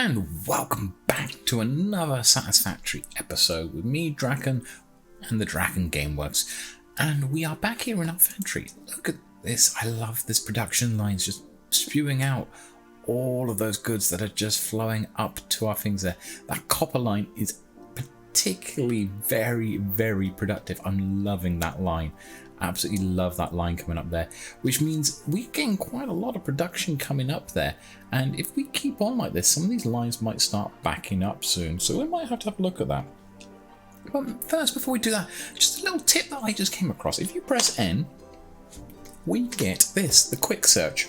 And welcome back to another Satisfactory episode with me, Draken, and the DrakenGameWerks. And we are back here in our factory. Look at this. I love this production lines just spewing out all of those goods that are just flowing up to our things there. That copper line is particularly very, very productive. I'm loving that line. Absolutely love that line coming up there, which means we're getting quite a lot of production coming up there. And if we keep on like this, some of these lines might start backing up soon, so we might have to have a look at that. But first, before we do that, just a little tip that I just came across. If you press N, we get this, the quick search.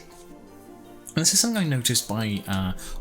And this is something I noticed by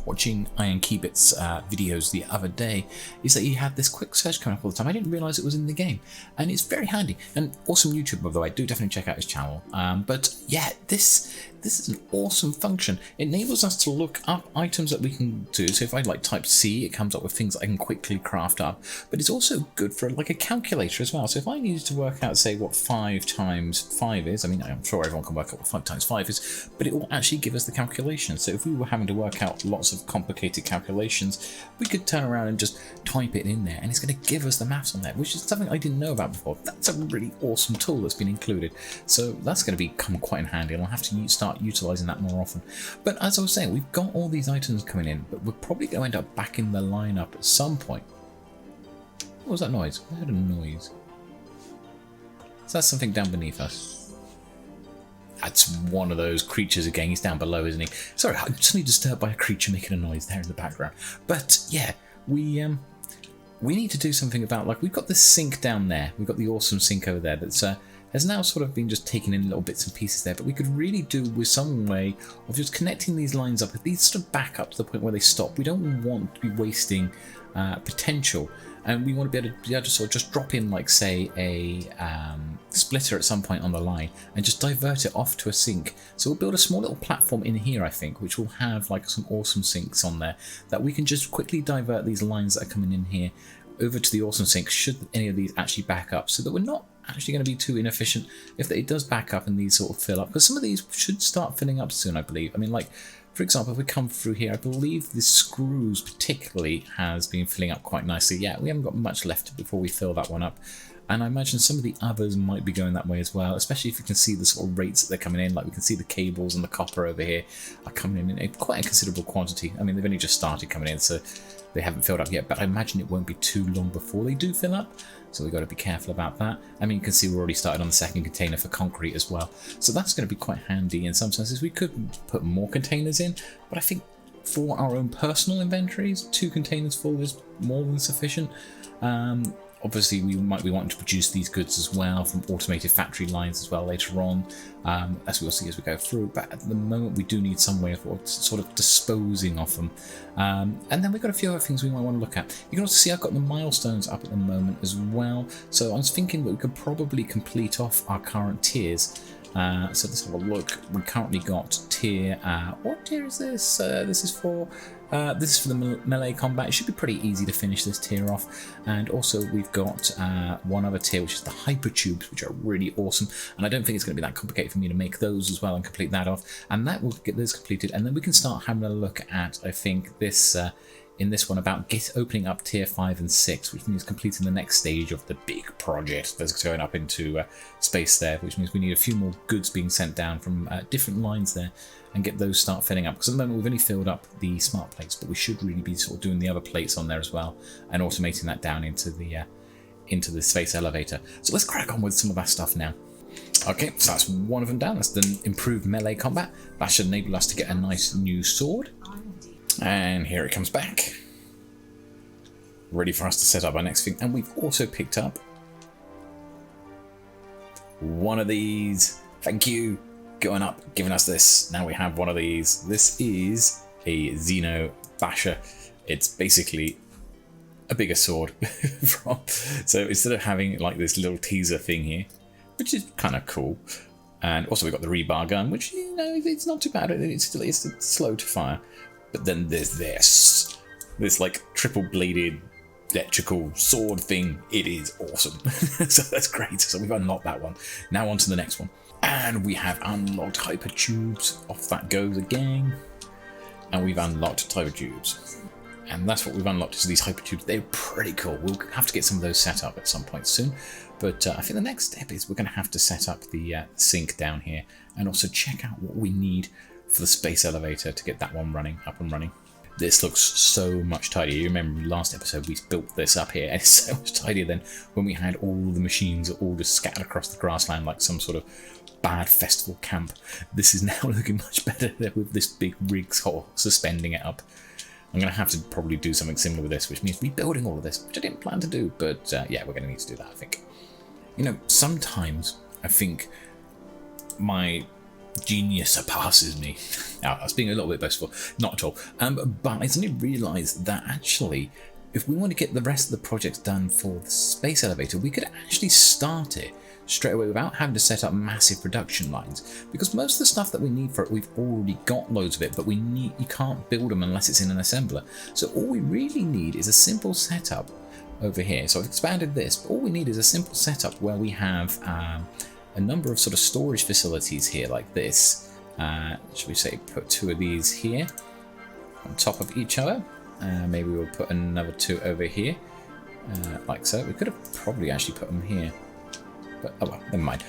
watching Iron Keybit's videos the other day, is that he had this quick search coming up all the time. I didn't realise it was in the game, and it's very handy. And awesome YouTube, by the way. Do definitely check out his channel. But yeah, this is an awesome function. It enables us to look up items that we can do. So if I type C, it comes up with things I can quickly craft up. But it's also good for like a calculator as well. So if I needed to work out, say, what 5 times 5 is, I mean, I'm sure everyone can work out what 5 times 5 is, but it will actually give us the calculation. So if we were having to work out lots of complicated calculations, we could turn around and just type it in there, and it's going to give us the maths on there, which is something I didn't know about before. That's a really awesome tool that's been included. So that's going to become quite in handy, and I'll have to start utilising that more often. But as I was saying, we've got all these items coming in, but we're probably going to end up backing the line up at some point. What was that noise? I heard a noise. Is that something down beneath us? That's one of those creatures again. He's down below, isn't he? Sorry, I'm suddenly disturbed by a creature making a noise there in the background. But yeah, we need to do something about, like, we've got this sink down there. We've got the awesome sink over there that's has now sort of been just taken in little bits and pieces there. But we could really do with some way of just connecting these lines up. If these sort of back up to the point where they stop, we don't want to be wasting potential. And we want to be able to sort of just drop in, like, say, a splitter at some point on the line and just divert it off to a sink. So we'll build a small little platform in here, I think, which will have like some awesome sinks on there that we can just quickly divert these lines that are coming in here over to the awesome sink should any of these actually back up, so that we're not actually going to be too inefficient if it does back up and these sort of fill up, because some of these should start filling up soon, I believe. I mean, like, for example, if we come through here, I believe the screws particularly has been filling up quite nicely. Yeah, we haven't got much left before we fill that one up. And I imagine some of the others might be going that way as well, especially if you can see the sort of rates that they're coming in. Like, we can see the cables and the copper over here are coming in quite a considerable quantity. I mean, they've only just started coming in, so they haven't filled up yet, but I imagine it won't be too long before they do fill up. So we've got to be careful about that. I mean, you can see we're already started on the second container for concrete as well. So that's going to be quite handy in some senses. We could put more containers in, but I think for our own personal inventories, 2 containers full is more than sufficient. Obviously, we might be wanting to produce these goods as well from automated factory lines as well later on, as we'll see as we go through. But at the moment, we do need some way of sort of disposing of them. And then we've got a few other things we might want to look at. You can also see I've got the milestones up at the moment as well. So I was thinking that we could probably complete off our current tiers. So let's have a look. We currently got tier. What tier is this? This is for the melee combat. It should be pretty easy to finish this tier off. And also we've got one other tier, which is the hypertubes, which are really awesome. And I don't think it's going to be that complicated for me to make those as well and complete that off. And that will get this completed. And then we can start having a look at, I think, this. In this one about opening up tier 5 and 6, which means completing the next stage of the big project that's going up into space there, which means we need a few more goods being sent down from different lines there and get those start filling up, because at the moment we've only filled up the smart plates, but we should really be sort of doing the other plates on there as well and automating that down into the space elevator. So let's crack on with some of that stuff now. Okay, so that's one of them down. That's the improved melee combat. That should enable us to get a nice new sword. And here it comes back, ready for us to set up our next thing. And we've also picked up one of these. Thank you, going up, giving us this. Now we have one of these. This is a Xeno Basher. It's basically a bigger sword. So instead of having like this little teaser thing here, which is kind of cool. And also we've got the rebar gun, which, you know, it's not too bad. It's slow to fire. But then there's this like triple bladed electrical sword thing. It is awesome. So that's great. So we've unlocked that one. Now on to the next one. And we have unlocked hypertubes. Off that goes again. And we've unlocked hypertubes. And that's what we've unlocked, is these hypertubes. They're pretty cool. We'll have to get some of those set up at some point soon. But I think the next step is we're going to have to set up the sink down here and also check out what we need for the space elevator to get that one up and running. This looks so much tidier. You remember last episode we built this up here, and it's so much tidier than when we had all the machines all just scattered across the grassland like some sort of bad festival camp. This is now looking much better with this big rig suspending it up. I'm going to have to probably do something similar with this, which means rebuilding all of this, which I didn't plan to do, but yeah, we're going to need to do that, I think. You know, sometimes I think my genius surpasses me. Now, I was being a little bit boastful, not at all. But I suddenly realised that actually, if we want to get the rest of the projects done for the space elevator, we could actually start it straight away without having to set up massive production lines, because most of the stuff that we need for it, we've already got loads of it, but you can't build them unless it's in an assembler. So all we really need is a simple setup over here. So I've expanded this, but all we need is a simple setup where we have a number of sort of storage facilities here like this. Should we say put 2 of these here on top of each other? Maybe we'll put another 2 over here, like so. We could have probably actually put them here, but oh well, never mind.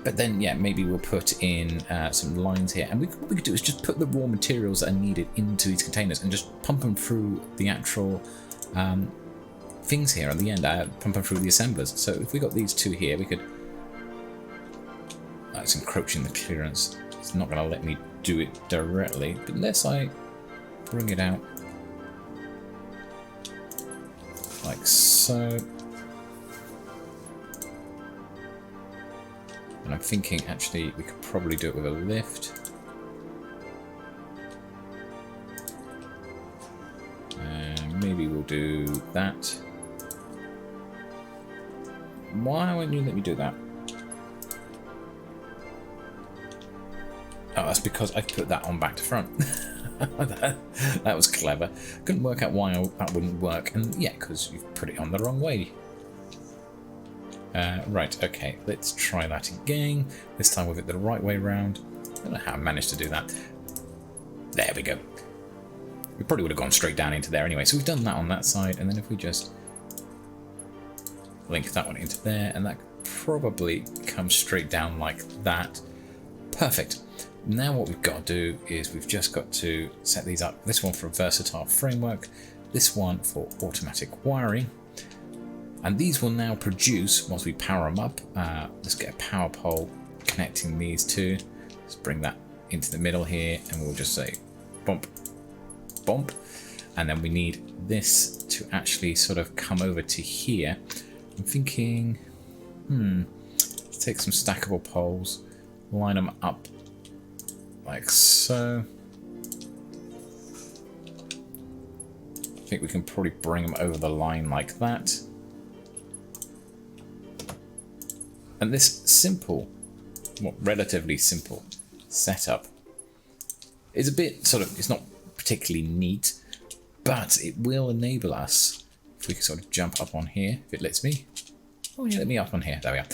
But then, yeah, maybe we'll put in some lines here, and what we could do is just put the raw materials that are needed into these containers and just pump them through the actual things here at the end, pump them through the assemblers. So if we got these 2 here, we could... it's encroaching the clearance. It's not going to let me do it directly, but unless I bring it out like so. And I'm thinking, actually, we could probably do it with a lift. And maybe we'll do that. Why won't you let me do that? Oh, that's because I put that on back to front. that was clever. Couldn't work out why that wouldn't work. And yeah, because you've put it on the wrong way. Right, okay, let's try that again. This time with it the right way round. I don't know how I managed to do that. There we go. We probably would have gone straight down into there anyway. So we've done that on that side, and then if we just link that one into there, and that probably comes straight down like that. Perfect. Now what we've got to do is we've just got to set these up. This one for a versatile framework, this one for automatic wiring. And these will now produce, once we power them up, let's get a power pole connecting these 2. Let's bring that into the middle here, and we'll just say bump, bump. And then we need this to actually sort of come over to here. I'm thinking, let's take some stackable poles, line them up like so. I think we can probably bring them over the line like that. And this simple, well, relatively simple setup is a bit sort of, it's not particularly neat, but it will enable us, if we can sort of jump up on here, if it lets me. Oh, you let me up on here, there we are.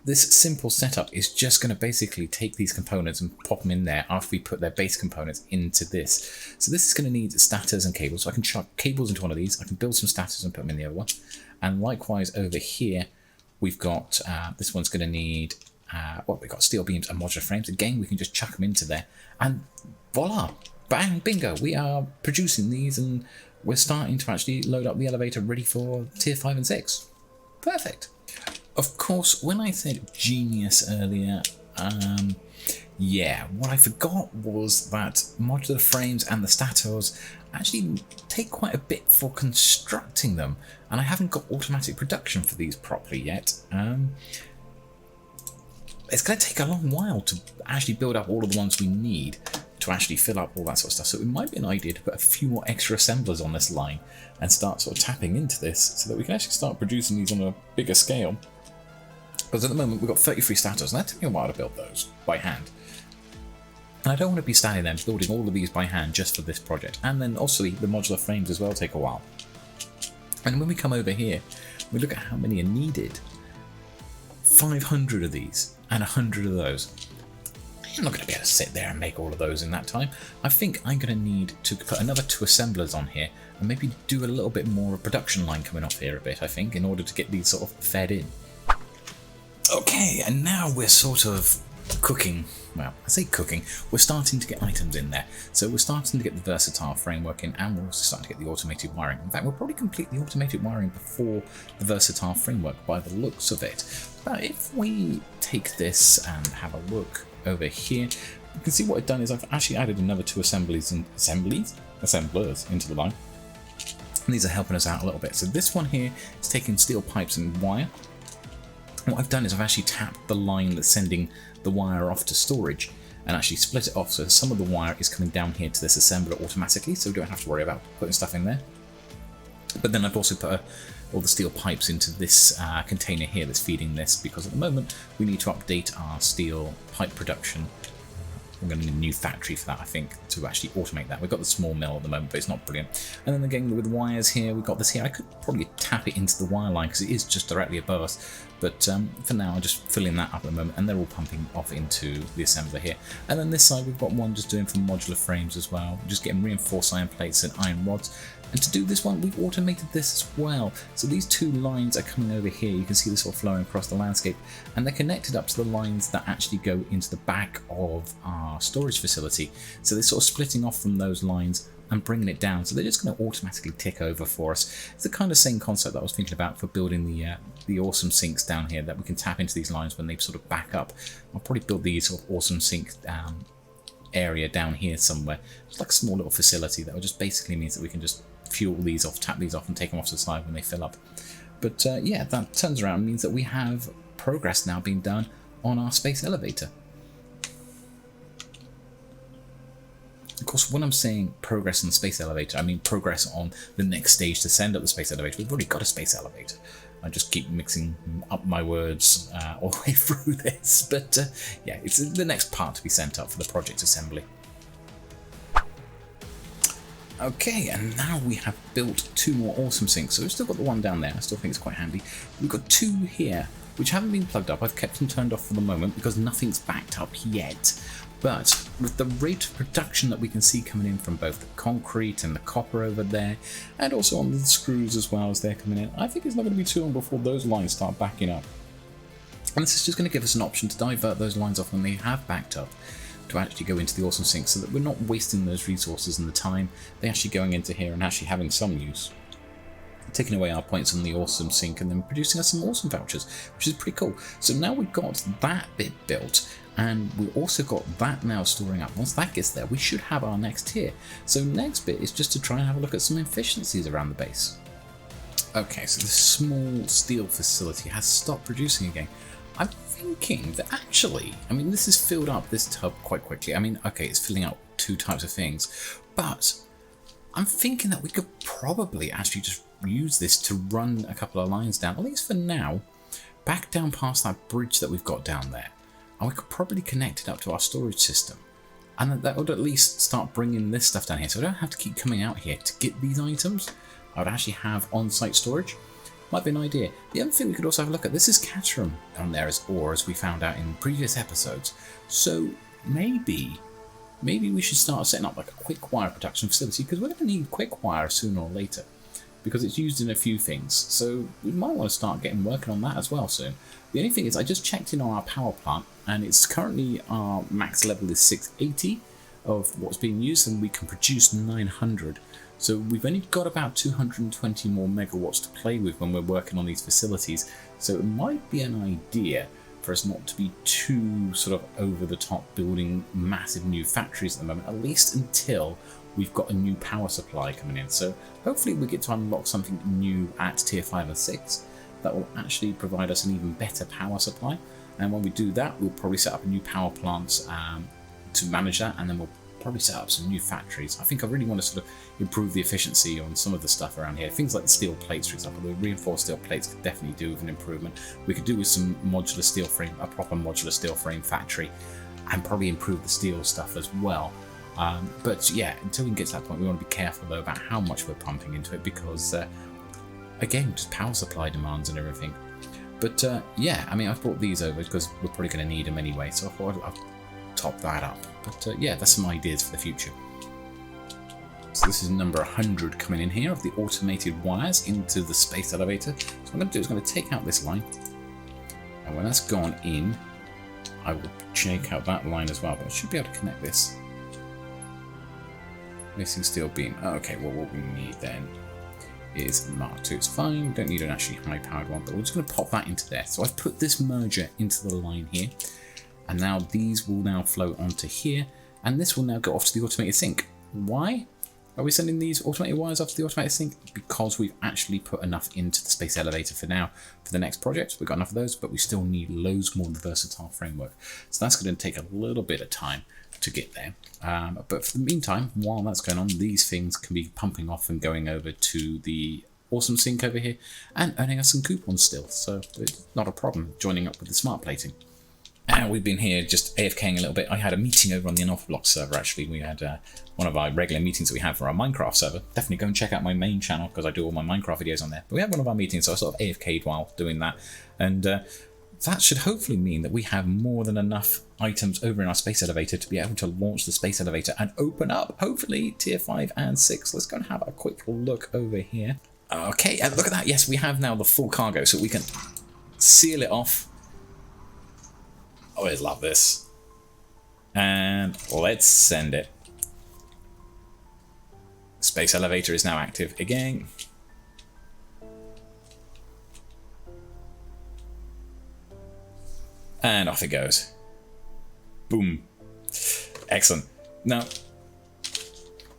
This simple setup is just going to basically take these components and pop them in there after we put their base components into this. So this is going to need stators and cables. So I can chuck cables into one of these, I can build some stators and put them in the other one. And likewise over here, we've got, this one's going to need, we've got steel beams and modular frames. Again, we can just chuck them into there. And voila, bang, bingo, we are producing these and we're starting to actually load up the elevator ready for tier 5 and 6. Perfect. Of course, when I said genius earlier, yeah, what I forgot was that modular frames and the stators actually take quite a bit for constructing them, and I haven't got automatic production for these properly yet. It's going to take a long while to actually build up all of the ones we need to actually fill up all that sort of stuff, so it might be an idea to put a few more extra assemblers on this line and start sort of tapping into this so that we can actually start producing these on a bigger scale. Because at the moment we've got 33 stators, and that took me a while to build those by hand. And I don't want to be standing there building all of these by hand just for this project. And then also the modular frames as well take a while. And when we come over here, we look at how many are needed. 500 of these and 100 of those. I'm not going to be able to sit there and make all of those in that time. I think I'm going to need to put another 2 assemblers on here and maybe do a little bit more of a production line coming off here a bit, I think, in order to get these sort of fed in. Okay, and now we're sort of cooking. Well, I say cooking, we're starting to get items in there. So we're starting to get the versatile framework in, and we're also starting to get the automated wiring. In fact, we'll probably complete the automated wiring before the versatile framework by the looks of it. But if we take this and have a look over here, you can see what I've done is I've actually added another 2 assemblers into the line. And these are helping us out a little bit. So this one here is taking steel pipes and wire. What I've done is I've actually tapped the line that's sending the wire off to storage and actually split it off, so some of the wire is coming down here to this assembler automatically, so we don't have to worry about putting stuff in there. But then I've also put all the steel pipes into this container here that's feeding this, because at the moment we need to update our steel pipe production. We're going to need a new factory for that, I think, to actually automate that. We've got the small mill at the moment, but it's not brilliant. And then again, with wires here, we've got this here. I could probably tap it into the wire line because it is just directly above us. But for now, I'm just filling that up at the moment, and they're all pumping off into the assembler here. And then this side, we've got one just doing for modular frames as well, just getting reinforced iron plates and iron rods. And to do this one, we've automated this as well. So these 2 lines are coming over here. You can see this all flowing across the landscape, and they're connected up to the lines that actually go into the back of our storage facility. So they're sort of splitting off from those lines and bringing it down. So they're just going to automatically tick over for us. It's the kind of same concept that I was thinking about for building the awesome sinks down here, that we can tap into these lines when they sort of back up. I'll probably build these sort of awesome sink area down here somewhere. It's like a small little facility that will just basically means that we can just fuel these off, tap these off, and take them off to the side when they fill up. But yeah, that turns around and means that we have progress now being done on our space elevator. Of course, when I'm saying progress on the space elevator, I mean progress on the next stage to send up the space elevator. We've already got a space elevator. I just keep mixing up my words all the way through this. But yeah, it's the next part to be sent up for the project assembly. Okay, and now we have built 2 more awesome sinks. So we've still got the one down there. I still think it's quite handy. We've got 2 here, which haven't been plugged up. I've kept them turned off for the moment because nothing's backed up yet. But with the rate of production that we can see coming in from both the concrete and the copper over there, and also on the screws as well as they're coming in, I think it's not going to be too long before those lines start backing up. And this is just going to give us an option to divert those lines off when they have backed up, to actually go into the awesome sink, so that we're not wasting those resources and the time. They're actually going into here and actually having some use, taking away our points on the awesome sink and then producing us some awesome vouchers, which is pretty cool. So now we've got that bit built, and we've also got that now storing up. Once that gets there, we should have our next tier. So next bit is just to try and have a look at some efficiencies around the base. Okay, so the small steel facility has stopped producing again. I'm thinking that actually, I mean, this is filled up, this tub, quite quickly. I mean, okay, it's filling out 2 types of things, but I'm thinking that we could probably actually just use this to run a couple of lines down, at least for now, back down past that bridge that we've got down there. And we could probably connect it up to our storage system. And that would at least start bringing this stuff down here, so I don't have to keep coming out here to get these items. I would actually have on-site storage. Might be an idea. The other thing we could also have a look at, this is Caterham on there as ore, as we found out in previous episodes. So maybe we should start setting up like a quick wire production facility, because we're going to need quick wire sooner or later, because it's used in a few things. So we might want to start working on that as well soon. The only thing is, I just checked in on our power plant, and it's currently, our max level is 680 of what's being used, and we can produce 900. So we've only got about 220 more megawatts to play with when we're working on these facilities. So it might be an idea for us not to be too sort of over the top building massive new factories at the moment, at least until we've got a new power supply coming in. So hopefully we get to unlock something new at tier 5 and 6 that will actually provide us an even better power supply. And when we do that, we'll probably set up a new power plant to manage that, and then we'll probably set up some new factories. I think I really want to sort of improve the efficiency on some of the stuff around here. Things like the steel plates, for example. The reinforced steel plates could definitely do with an improvement. We could do with some modular steel frame, a proper modular steel frame factory, and probably improve the steel stuff as well. But yeah, until we can get to that point, we want to be careful though about how much we're pumping into it, because again, just power supply demands and everything. But yeah, I mean, I've brought these over because we're probably going to need them anyway, so I thought I'll top that up. But yeah, that's some ideas for the future. So this is number 100 coming in here of the automated wires into the space elevator. So what I'm going to do is I'm going to take out this line. And when that's gone in, I will check out that line as well. But I should be able to connect this. Missing steel beam. Okay, well what we need then is Mark II. It's fine, we don't need an actually high powered one, but we're just going to pop that into there. So I've put this merger into the line here. And now these will now flow onto here. And this will now go off to the automated sink. Why are we sending these automated wires off to the automated sink? Because we've actually put enough into the space elevator for now. For the next project, we've got enough of those, but we still need loads more in the versatile framework. So that's going to take a little bit of time to get there. But for the meantime, while that's going on, these things can be pumping off and going over to the awesome sink over here and earning us some coupons still. So it's not a problem joining up with the smart plating. And we've been here just AFKing a little bit. I had a meeting over on the Unorthodox server, actually. We had one of our regular meetings that we have for our Minecraft server. Definitely go and check out my main channel, because I do all my Minecraft videos on there. But we had one of our meetings, so I sort of AFK'd while doing that. And that should hopefully mean that we have more than enough items over in our space elevator to be able to launch the space elevator and open up, hopefully, tier 5 and 6. Let's go and have a quick look over here. Okay, look at that. Yes, we have now the full cargo, so we can seal it off. I always love this. And let's send it. Space elevator is now active again. And off it goes. Boom. Excellent. Now,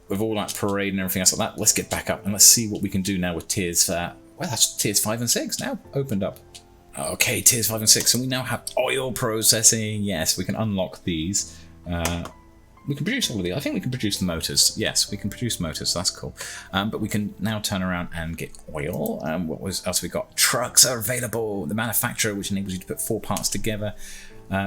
with all that parade and everything else like that, let's get back up and let's see what we can do now with tiers. Well, that's tiers 5 and 6 now opened up. Okay, tiers 5 and 6, and we now have oil processing. Yes, we can unlock these. We can produce all of these. I think we can produce the motors. Yes, we can produce motors, so that's cool. But we can now turn around and get oil. What else we got? Trucks are available. The manufacturer, which enables you to put 4 parts together,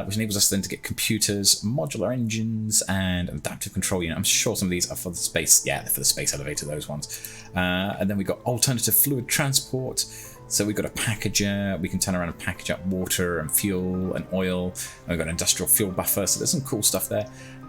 which enables us then to get computers, modular engines, and adaptive control unit. I'm sure some of these are for the space. Yeah, they're for the space elevator, those ones. And then we got alternative fluid transport. So we've got a packager, we can turn around and package up water and fuel and oil. And we've got an industrial fuel buffer, so there's some cool stuff there.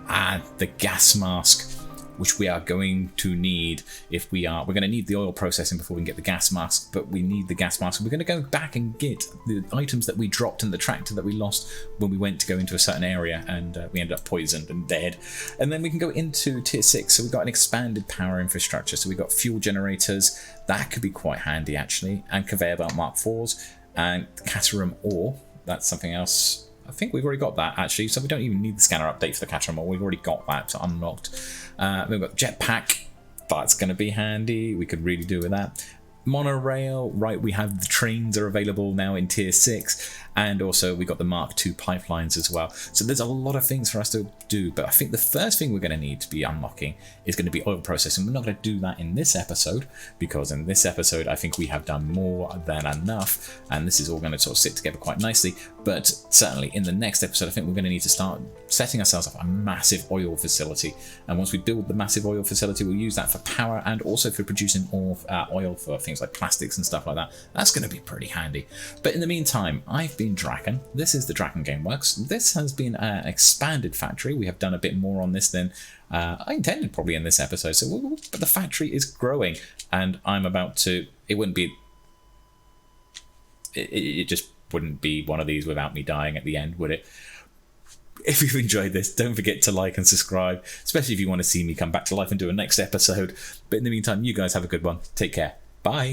And the gas mask, which we are going to need if we're going to need the oil processing before we can get the gas mask, but we need the gas mask. We're going to go back and get the items that we dropped in the tractor that we lost when we went to go into a certain area, and we ended up poisoned and dead. And then we can go into tier 6, so we've got an expanded power infrastructure. So we've got fuel generators, that could be quite handy actually, and conveyor belt Mark IVs, and Caterham ore, that's something else. I think we've already got that actually, so we don't even need the scanner update for the Caterham ore. We've already got that unlocked. We've got jetpack, that's going to be handy. We could really do with that. Monorail, right, we have the trains are available now in tier 6, and also we got the Mark II pipelines as well. So there's a lot of things for us to do, but I think the first thing we're going to need to be unlocking is going to be oil processing. We're not going to do that in this episode, because in this episode I think we have done more than enough, and this is all going to sort of sit together quite nicely. But certainly in the next episode I think we're going to need to start setting ourselves up a massive oil facility, and once we build the massive oil facility, we'll use that for power and also for producing oil for things like plastics and stuff like that. That's going to be pretty handy. But in the meantime, I've been Draken. This is the DrakenGameWorks. This has been an expanded factory. We have done a bit more on this than I intended probably in this episode. So, but the factory is growing, and I'm about to. It wouldn't be. It just wouldn't be one of these without me dying at the end, would it? If you've enjoyed this, don't forget to like and subscribe, especially if you want to see me come back to life and do a next episode. But in the meantime, you guys have a good one. Take care. Bye.